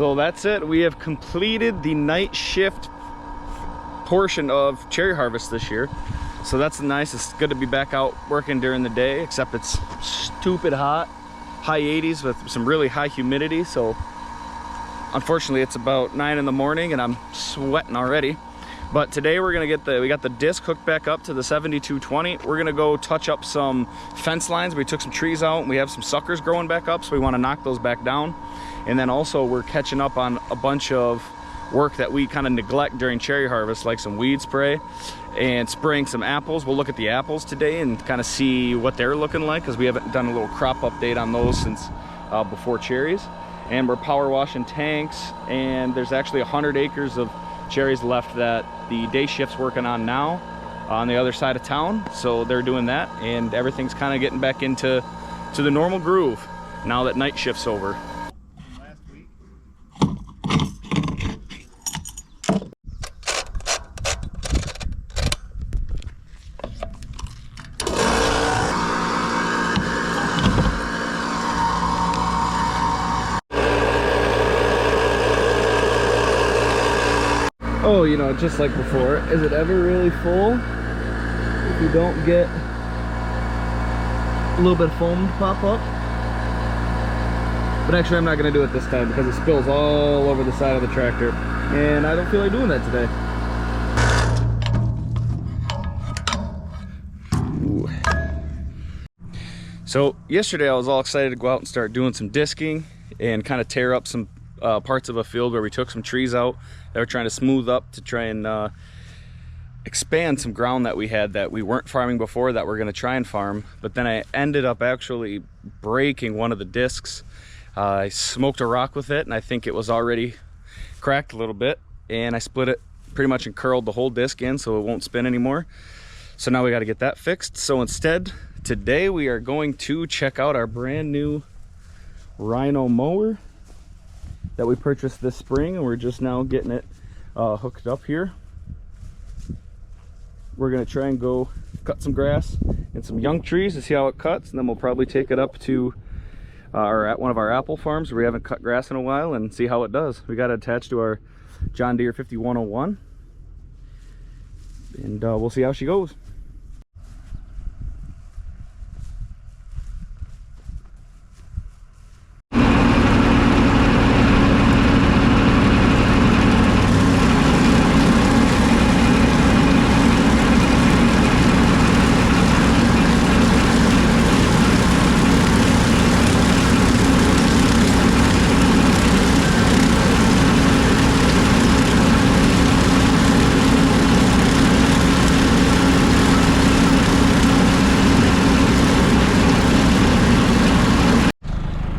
So that's it. We have completed the night shift portion of cherry harvest this year. So that's nice. It's good to be back out working during the day, except it's stupid hot, high 80s with some really high humidity. So unfortunately it's about 9 in the morning and I'm sweating already. But today we're gonna get we got the disc hooked back up to the 7220. We're gonna go touch up some fence lines. We took some trees out and we have some suckers growing back up, so we wanna knock those back down. And then also we're catching up on a bunch of work that we kind of neglect during cherry harvest, like some weed spray and spraying some apples. We'll look at the apples today and kind of see what they're looking like, because we haven't done a little crop update on those since before cherries. And we're power washing tanks, and there's actually 100 acres of cherries left that the day shift's working on now on the other side of town. So they're doing that, and everything's kind of getting back into the normal groove now that night shift's over. Oh, you know, just like before, is it ever really full if you don't get a little bit of foam to pop up? But actually I'm not going to do it this time because it spills all over the side of the tractor, and I don't feel like doing that today. Ooh. So yesterday I was all excited to go out and start doing some disking and kind of tear up some parts of a field where we took some trees out that we're trying to smooth up to try and expand some ground that we had that we weren't farming before that we're going to try and farm. But then I ended up actually breaking one of the discs. I smoked a rock with it, and I think it was already cracked a little bit, and I split it pretty much and curled the whole disc in so it won't spin anymore. So now we got to get that fixed. So instead, today we are going to check out our brand new RHINO mower that we purchased this spring, and we're just now getting it hooked up here. We're gonna try and go cut some grass and some young trees to see how it cuts, and then we'll probably take it up to one of our apple farms where we haven't cut grass in a while and see how it does. We got it attached to our John Deere 5101, and we'll see how she goes.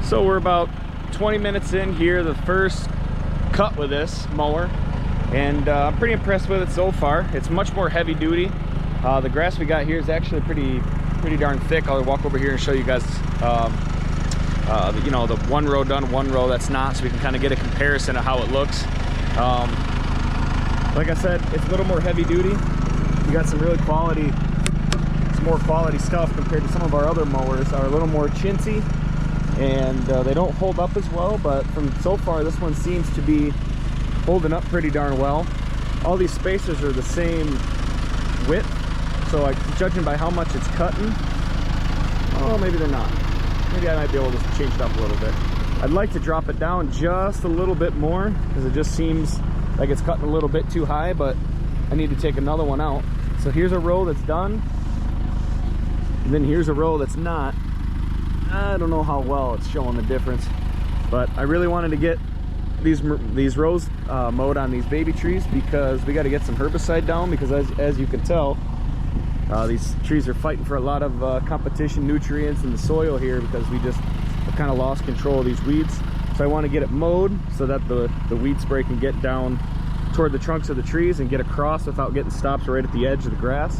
So we're about 20 minutes in here, the first cut with this mower, and I'm pretty impressed with it so far. It's much more heavy duty. The grass we got here is actually pretty darn thick. I'll walk over here and show you guys you know, the one row done, one row that's not, so we can kind of get a comparison of how it looks. Like I said, it's a little more heavy duty. You got some really quality, some more quality stuff compared to some of our other mowers. Are a little more chintzy, and they don't hold up as well, but from so far this one seems to be holding up pretty darn well. All these spacers are the same width, so like, judging by how much it's cutting, oh, maybe they're not. Maybe I might be able to change it up a little bit. I'd like to drop it down just a little bit more because it just seems like it's cutting a little bit too high, but I need to take another one out. So here's a row that's done, and then here's a row that's not. I don't know how well it's showing the difference, but I really wanted to get these rows mowed on these baby trees because we got to get some herbicide down, because as you can tell, these trees are fighting for a lot of competition nutrients in the soil here because we just have kind of lost control of these weeds. So I want to get it mowed so that the weed spray can get down toward the trunks of the trees and get across without getting stopped right at the edge of the grass.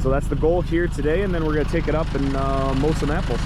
So that's the goal here today, and then we're going to take it up and mow some apples.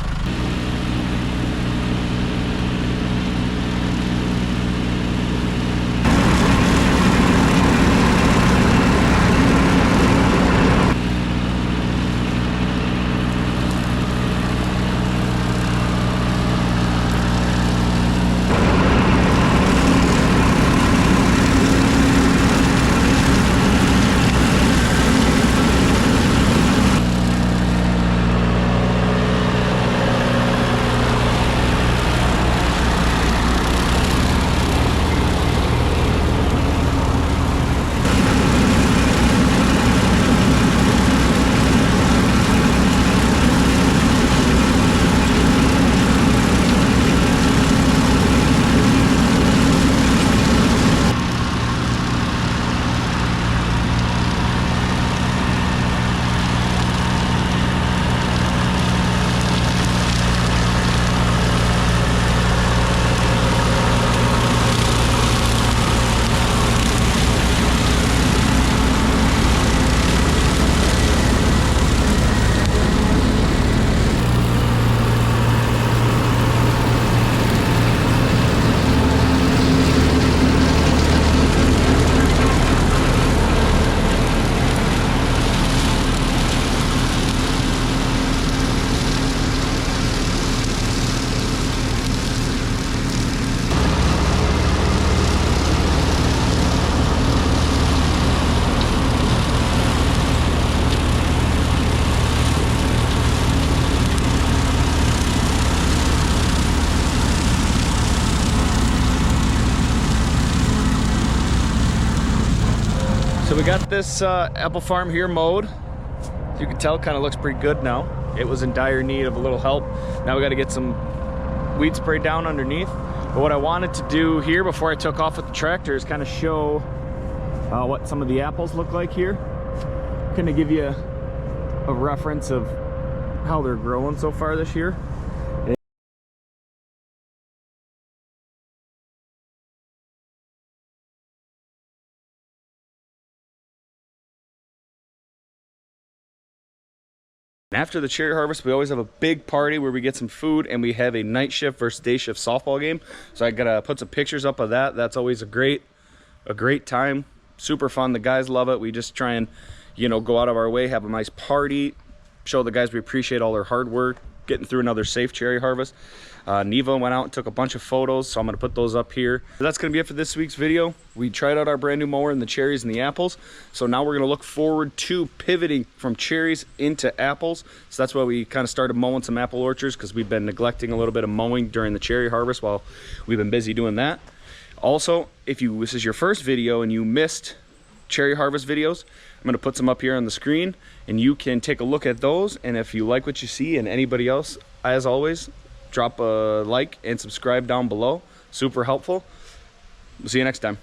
So we got this apple farm here mowed. As you can tell, kind of looks pretty good now. It was in dire need of a little help. Now we got to get some weed spray down underneath. But what I wanted to do here before I took off with the tractor is kind of show what some of the apples look like here. Kind of give you a reference of how they're growing so far this year. After the cherry harvest, we always have a big party where we get some food, and we have a night shift versus day shift softball game. So I gotta put some pictures up of that. That's always a great time. Super fun. The guys love it. We just try and, you know, go out of our way, have a nice party, show the guys we appreciate all their hard work, getting through another safe cherry harvest. Neva went out and took a bunch of photos, so I'm gonna put those up here. So that's gonna be it for this week's video. We tried out our brand new mower and the cherries and the apples. So now we're gonna look forward to pivoting from cherries into apples. So that's why we kind of started mowing some apple orchards, because we've been neglecting a little bit of mowing during the cherry harvest while we've been busy doing that. Also, if this is your first video and you missed cherry harvest videos, I'm gonna put some up here on the screen and you can take a look at those. And if you like what you see, and anybody else, as always, drop a like and subscribe down below. Super helpful. We'll see you next time.